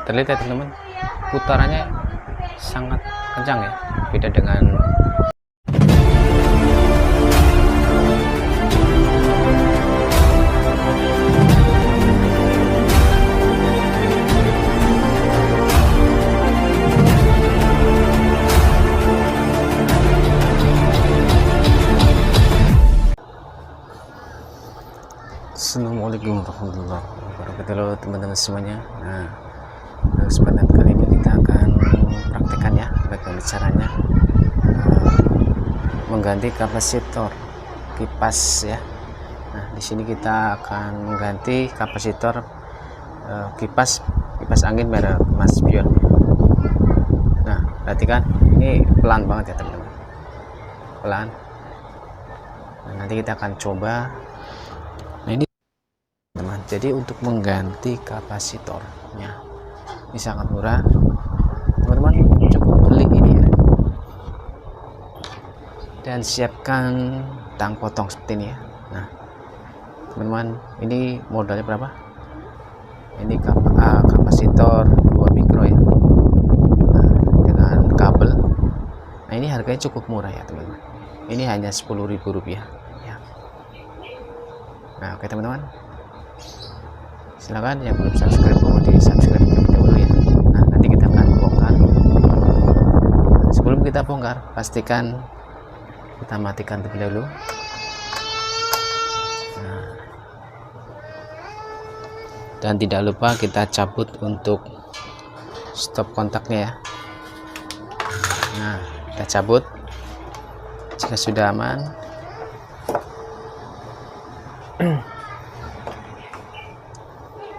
terlihat ya teman-teman, putarannya sangat kencang ya, beda dengan Assalamualaikum warahmatullahi wabarakatuh teman-teman semuanya. Nah, kesempatan kali ini kita akan praktekkan ya bagaimana caranya mengganti kapasitor kipas ya. Nah, di sini kita akan mengganti kapasitor kipas angin merek Mas Pion. Nah, perhatikan ini pelan banget ya teman-teman, pelan. Nah, nanti kita akan coba. Nah, ini teman, jadi untuk mengganti kapasitornya ini sangat murah teman-teman, cukup beli ini ya dan siapkan tang potong seperti ini ya. Nah teman-teman, ini modalnya berapa? Ini kapasitor 2 mikro ya, nah, dengan kabel. Nah ini harganya cukup murah ya teman-teman, ini hanya Rp10.000 ya. Nah oke teman-teman, silahkan yang belum subscribe mau di subscribe terlebih dahulu ya. Nah nanti kita akan bongkar. Sebelum kita bongkar, pastikan kita matikan terlebih dahulu. Nah, dan tidak lupa kita cabut untuk stop kontaknya ya. Nah kita cabut. Jika sudah aman,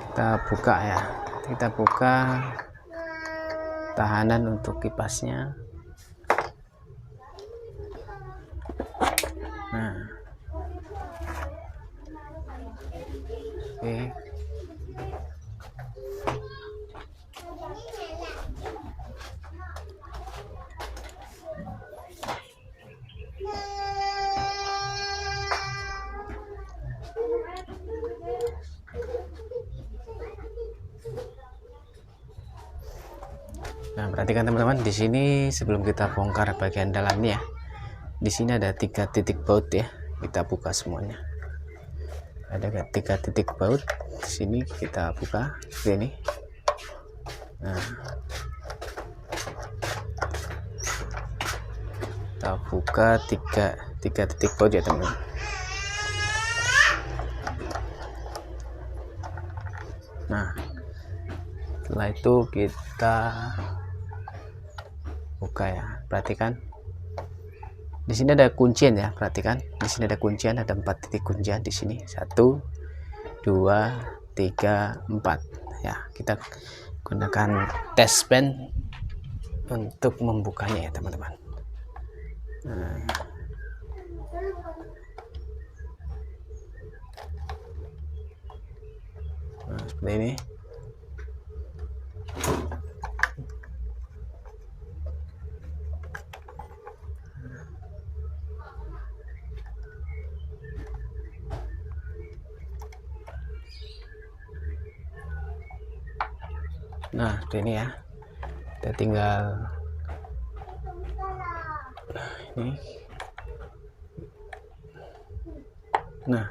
kita buka ya, kita buka tahanan untuk kipasnya. Nah oke, nah perhatikan teman-teman, di sini sebelum kita bongkar bagian dalamnya ya, di sini ada 3 titik baut ya, kita buka semuanya. Ada 3 titik baut di sini, kita buka seperti ini. Nah kita buka 3 titik baut ya teman-teman. Nah setelah itu kita buka ya, perhatikan di sini ada kuncian ya, perhatikan di sini ada kuncian, ada 4 titik kuncian di sini, 1 2 3 4 ya. Kita gunakan test pen untuk membukanya ya teman-teman. Nah seperti ini. Nah ini ya, kita tinggal ini. Nah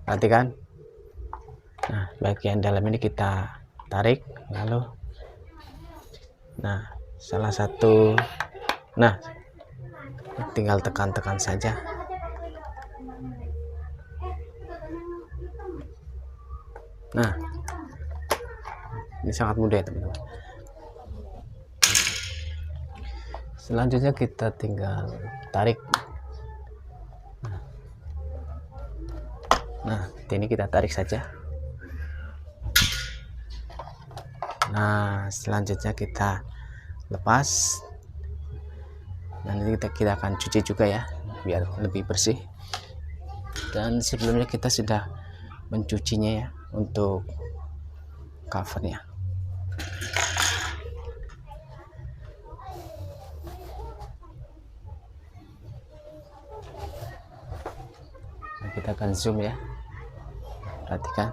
perhatikan, nah bagian dalam ini kita tarik, lalu nah salah satu, nah tinggal tekan-tekan saja. Nah ini sangat mudah ya teman-teman. Selanjutnya kita tinggal tarik. Nah ini kita tarik saja. Nah selanjutnya kita lepas. Dan nanti kita akan cuci juga ya, biar lebih bersih. Dan sebelumnya kita sudah mencucinya ya untuk covernya. Nah, kita akan zoom ya, perhatikan.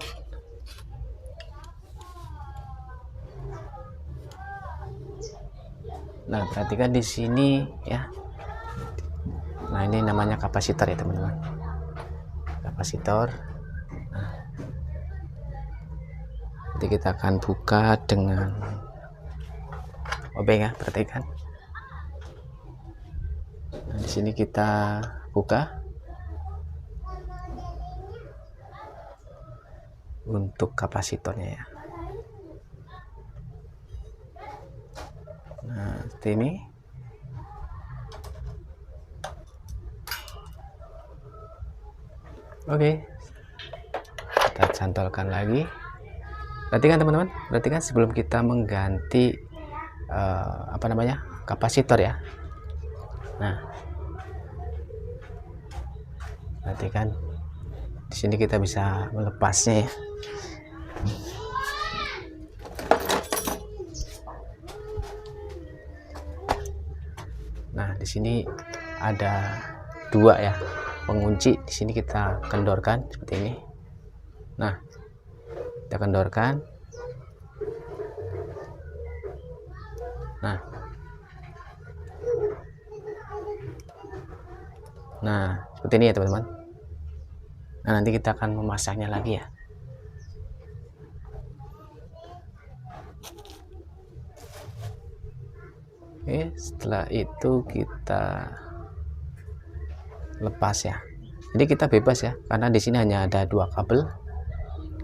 Nah, perhatikan di sini ya. Nah, ini namanya kapasitor ya teman-teman. Kapasitor. Nah, nanti kita akan buka dengan obeng ya, perhatikan. Nah, di sini kita buka untuk kapasitornya ya. Nah, seperti ini. Oke, kita cantolkan lagi. Perhatikan teman-teman, perhatikan sebelum kita mengganti kapasitor ya. Nah, perhatikan di sini kita bisa melepasnya ya. Nah, di sini ada dua ya pengunci. Di sini kita kendorkan seperti ini. Nah, kita kendorkan. Nah, seperti ini ya teman-teman. Nah, nanti kita akan memasangnya lagi ya. Oke, setelah itu kita lepas ya. Jadi kita bebas ya, karena di sini hanya ada dua kabel.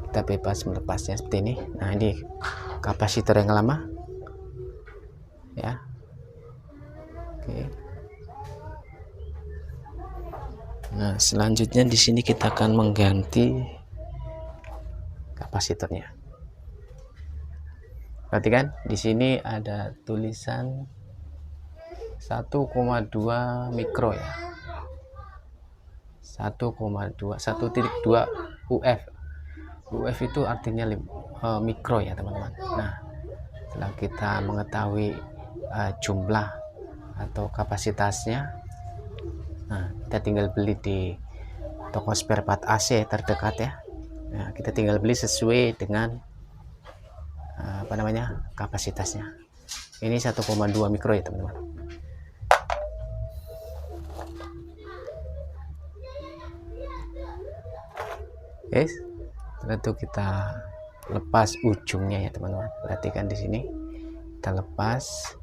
Kita bebas melepasnya seperti ini. Nah, ini kapasitor yang lama ya. Oke. Nah, selanjutnya di sini kita akan mengganti kapasitornya. Perhatikan di sini ada tulisan 1,2 mikro ya. 1,2 UF. UF itu artinya mikro ya teman-teman. Nah, setelah kita mengetahui jumlah atau kapasitasnya, nah kita tinggal beli di toko spare part AC terdekat ya. Nah, kita tinggal beli sesuai dengan kapasitasnya. Ini 1,2 mikro ya teman-teman. Oke, setelah itu kita lepas ujungnya ya teman-teman. Perhatikan di sini kita lepas,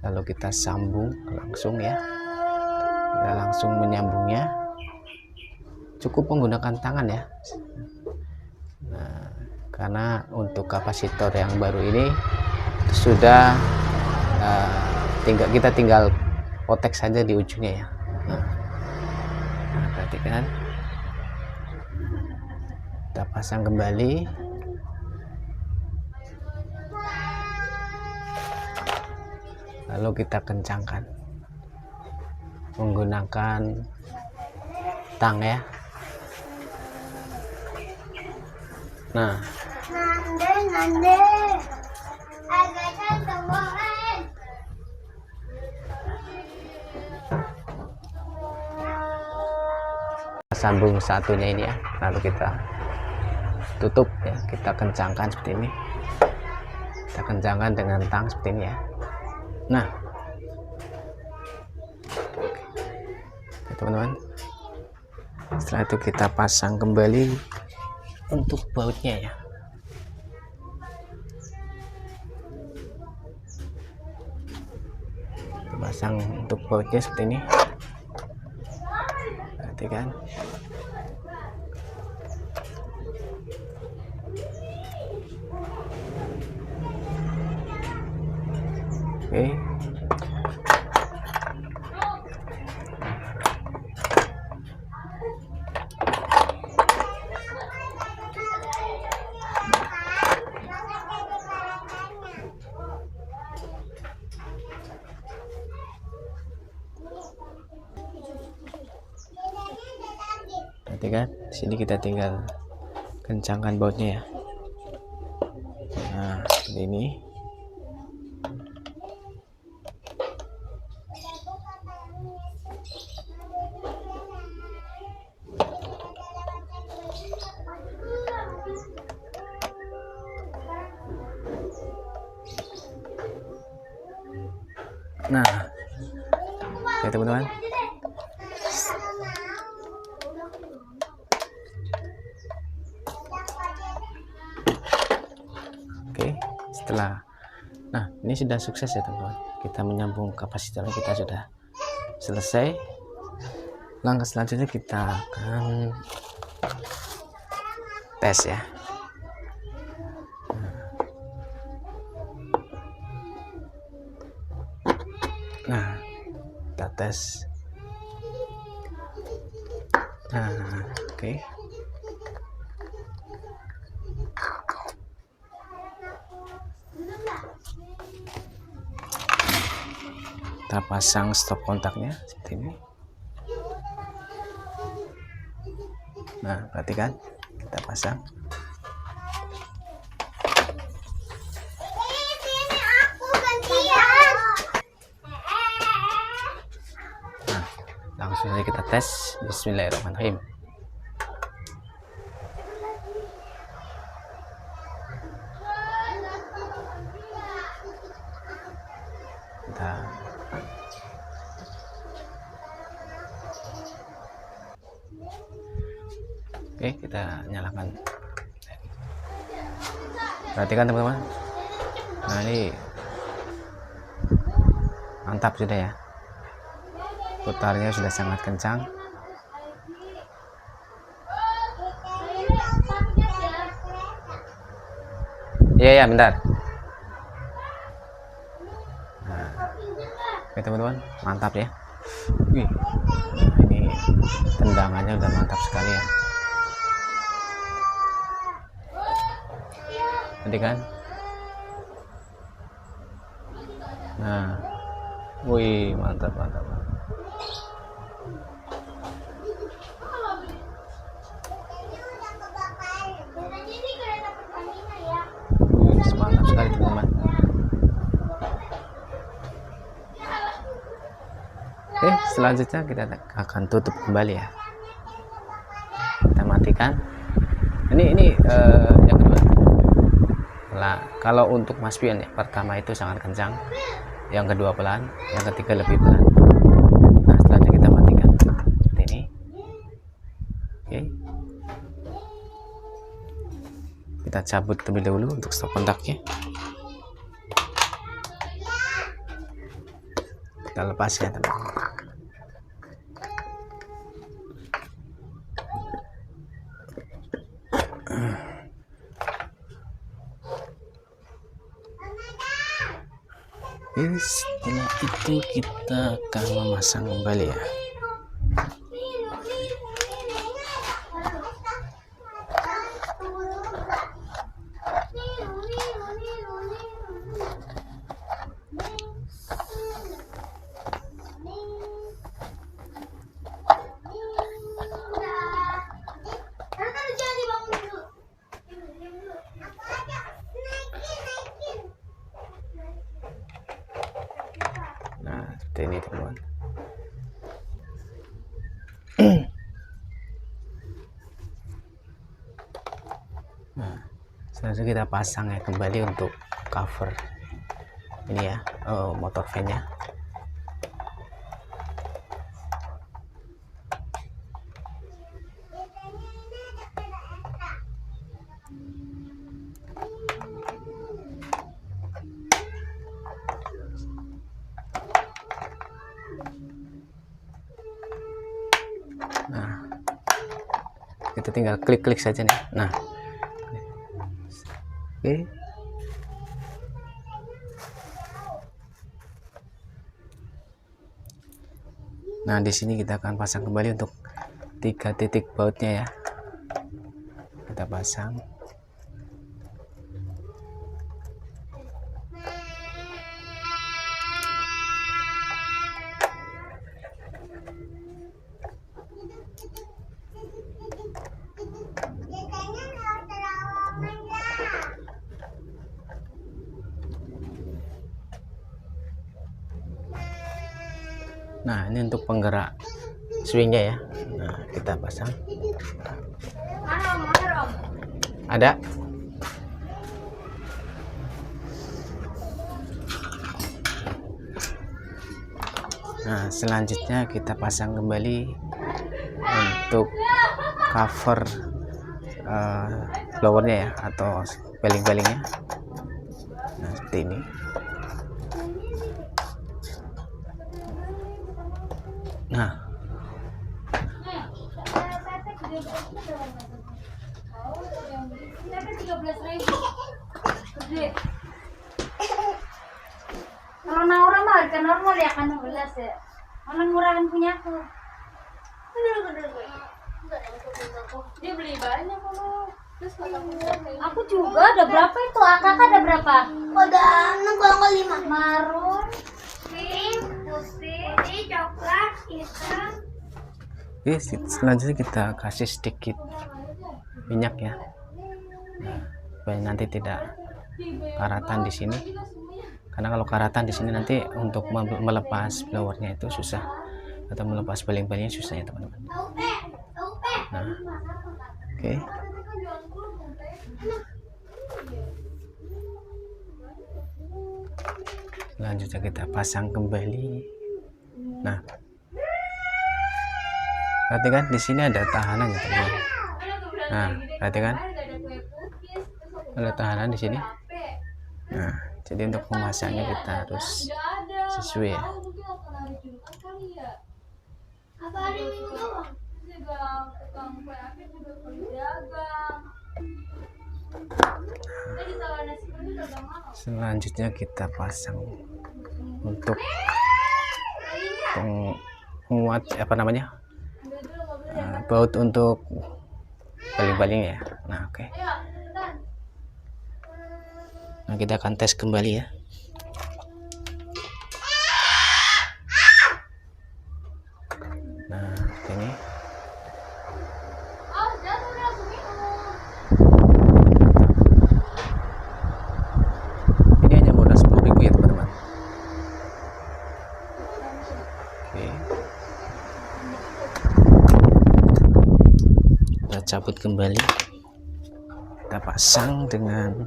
lalu kita sambung langsung ya. Kita langsung menyambungnya, cukup menggunakan tangan ya. Nah, karena untuk kapasitor yang baru ini sudah kita tinggal potek saja di ujungnya ya. Nah, perhatikan, kita pasang kembali. Lalu kita kencangkan menggunakan tang ya. Nah, sambung satunya ini ya, lalu kita tutup ya, kita kencangkan seperti ini. Kita kencangkan dengan tang seperti ini ya. Nah, teman-teman, setelah itu kita pasang kembali untuk bautnya ya. Kita pasang untuk bautnya seperti ini. Perhatikan. Oke. Perhatikan, sini kita tinggal kencangkan bautnya ya. Nah, seperti ini. Nah, oke teman-teman. Oke, setelah ini sudah sukses ya teman-teman. Kita menyambung kapasitornya, kita sudah selesai. Langkah selanjutnya kita akan tes ya. Nah, kita tes. Oke. Kita pasang stop kontaknya seperti ini. Nah, perhatikan, kita pasang. Nah, langsung saja kita tes. Bismillahirrahmanirrahim. Oke, kita nyalakan. Perhatikan teman-teman. Nah, ini mantap sudah ya. Putarnya sudah sangat kencang. Iya, bentar. Nah, oke teman-teman, mantap ya. Wih, nah, ini tendangannya udah mantap sekali ya. Nanti kan. Nah, wih, mantap. Mantap sekali teman-teman. Oke, selanjutnya kita akan tutup kembali ya. Kita matikan. Ini yang kedua. Kalau untuk mas pion ya, pertama itu sangat kencang, yang kedua pelan, yang ketiga lebih pelan. Nah, selanjutnya kita matikan seperti ini. Oke, kita cabut terlebih dahulu untuk stop kontaknya. Kita lepas ya teman-teman. Setelah itu kita akan memasang kembali ya. Seperti ini teman-teman. Nah, selanjutnya kita pasang ya kembali untuk cover ini ya, motor fan-nya. Nah, kita tinggal klik-klik saja nih. Nah, oke. Nah, di sini kita akan pasang kembali untuk 3 titik bautnya ya. Kita pasang. Nah, ini untuk penggerak swingnya ya. Nah, kita pasang. Ada. Nah, selanjutnya kita pasang kembali untuk cover blowernya ya, atau baling-balingnya. Nah, seperti ini. Nah, kalau Naura mah harga normal ya kan 16 ya. Mana murahan punya aku. Dia beli banyak kalau. Aku juga ada berapa itu? Kakak ada berapa? Ada 6 kalau nggak 5. Marun, pink, putih, coklat, hitam. oke, selanjutnya kita kasih sedikit minyak ya. Nah, supaya nanti tidak karatan di sini. Karena kalau karatan di sini nanti untuk melepas blowernya itu susah, atau melepas baling-balingnya susah ya teman-teman. Nah, oke. Selanjutnya kita pasang kembali. Nah, perhatikan di sini ada tahanan ya teman-teman. Nah, perhatikan ada tahanan di sini. Nah, jadi untuk memasangnya kita harus sesuai ya. Apa hari Minggu doang? Selanjutnya kita pasang untuk penguat apa namanya, baut untuk baling-baling ya. Nah, oke. Nah, kita akan tes kembali ya. Nah, ini hanya modal 10.000 ya teman-teman. Oke, kita cabut kembali, kita pasang dengan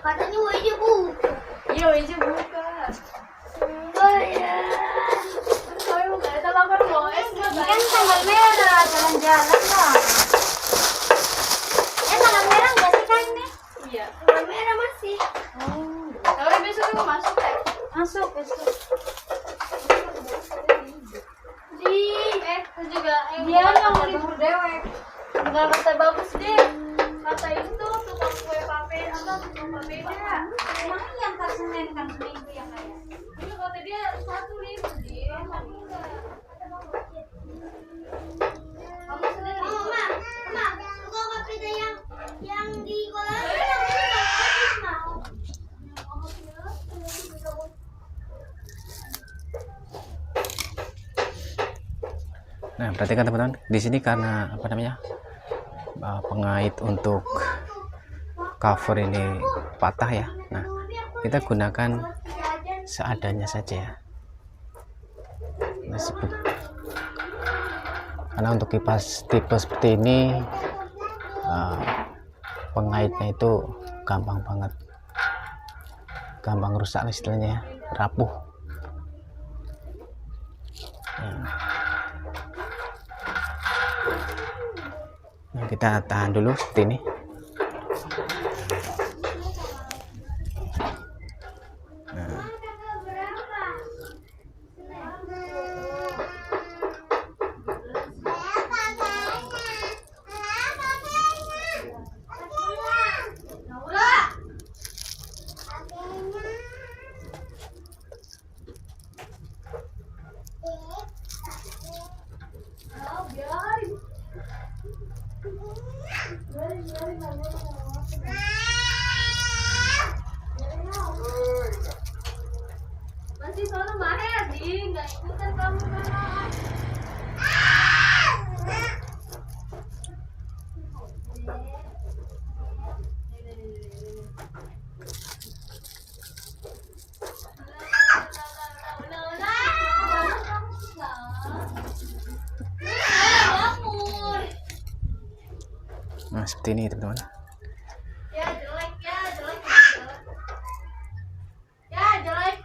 Katanya WJ buka. Iya, aja buka. Oh ya. Saya buka, kalau kan mau es nggak Kan tanggal merah jalan-jalan lah. Tanggal merah nggak sih kan ini? Iya. Tanggal merah masih. Tapi besok juga masuk ya? Masuk besok. Di itu juga dia yang libur dewek. Enggak kata bagus deh. Kata itu tukang kue pape atau tukang papeda. Emang yang tak Senin kan seminggu ya kayak. Itu kata dia 1 libur dia. Kamu Senin libur. Mama, suka papeda yang di kolam. Nah, perhatikan teman-teman, di sini karena apa namanya, pengait untuk cover ini patah ya. Nah, kita gunakan seadanya saja ya. Karena untuk kipas tipe seperti ini pengaitnya itu gampang banget, gampang rusak istilahnya ya, rapuh. Nah, kita tahan dulu seperti ini. Masih sono Maher di nggak ikutan kamu kan? Nah, seperti ini teman-teman. Ya jelek, ya jelek, ya jelek.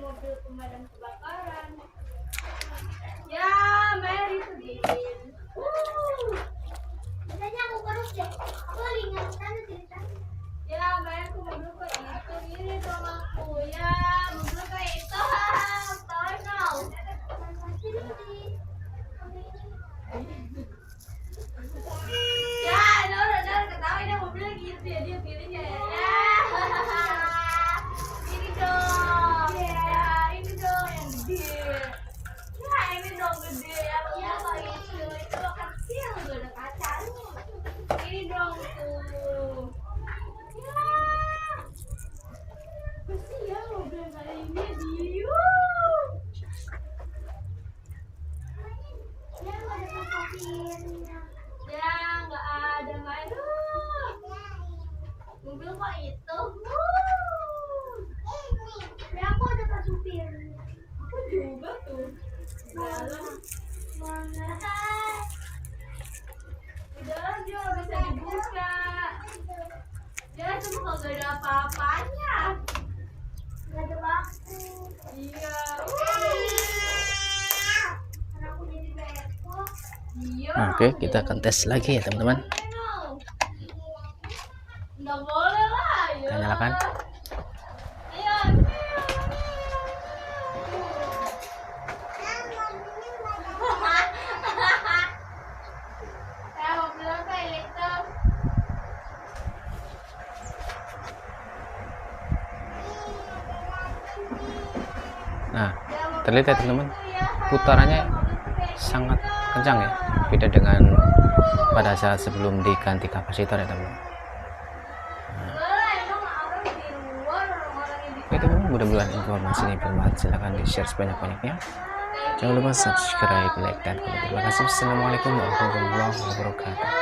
mobil pemadam kebakaran. Ya, Mary sedih. Biasanya aku terus deh. Aku lagi ingat cerita. Ya, Mary aku mobil kayak itu. Ini dong aku. Ya, mobil kayak itu. Tolong. Ya, udah ketawa ini mobilnya gitu ya, dia pilihnya ya. Ini dong. Ya, ini dong yang gede. Ya, ini dong gede. Yang kayak itu kecil gak ada kacanya. Ini dong tuh. Ya. Bersih ya mobil kayak ini dia. Ya, aku ada pasapirnya. Ya, nggak ada. Mobil kok itu? Ya, aku ada pasapirnya. Aku juga tuh. Dalam. Mana? Di dalam dia nggak bisa dibuka. Dia cuma nggak ada apa-apanya. Nggak ada waktu. Iya. Karena aku jadi beko. Iya. Nah, oke, kita akan tes lagi ya teman-teman. Nggak boleh lah. Ya. Kita nyalakan. Ayo. Saya mau bilang kayak itu. Nah, terlihat ya teman-teman, putarannya sangat kencang ya, beda dengan pada saat sebelum diganti kapasitor ya teman-teman. Oke teman-teman, mudah-mudahan informasi ini bermanfaat. Silahkan di share sebanyak-banyaknya. Jangan lupa subscribe, like, dan komen. Terima kasih. Assalamualaikum warahmatullahi wabarakatuh.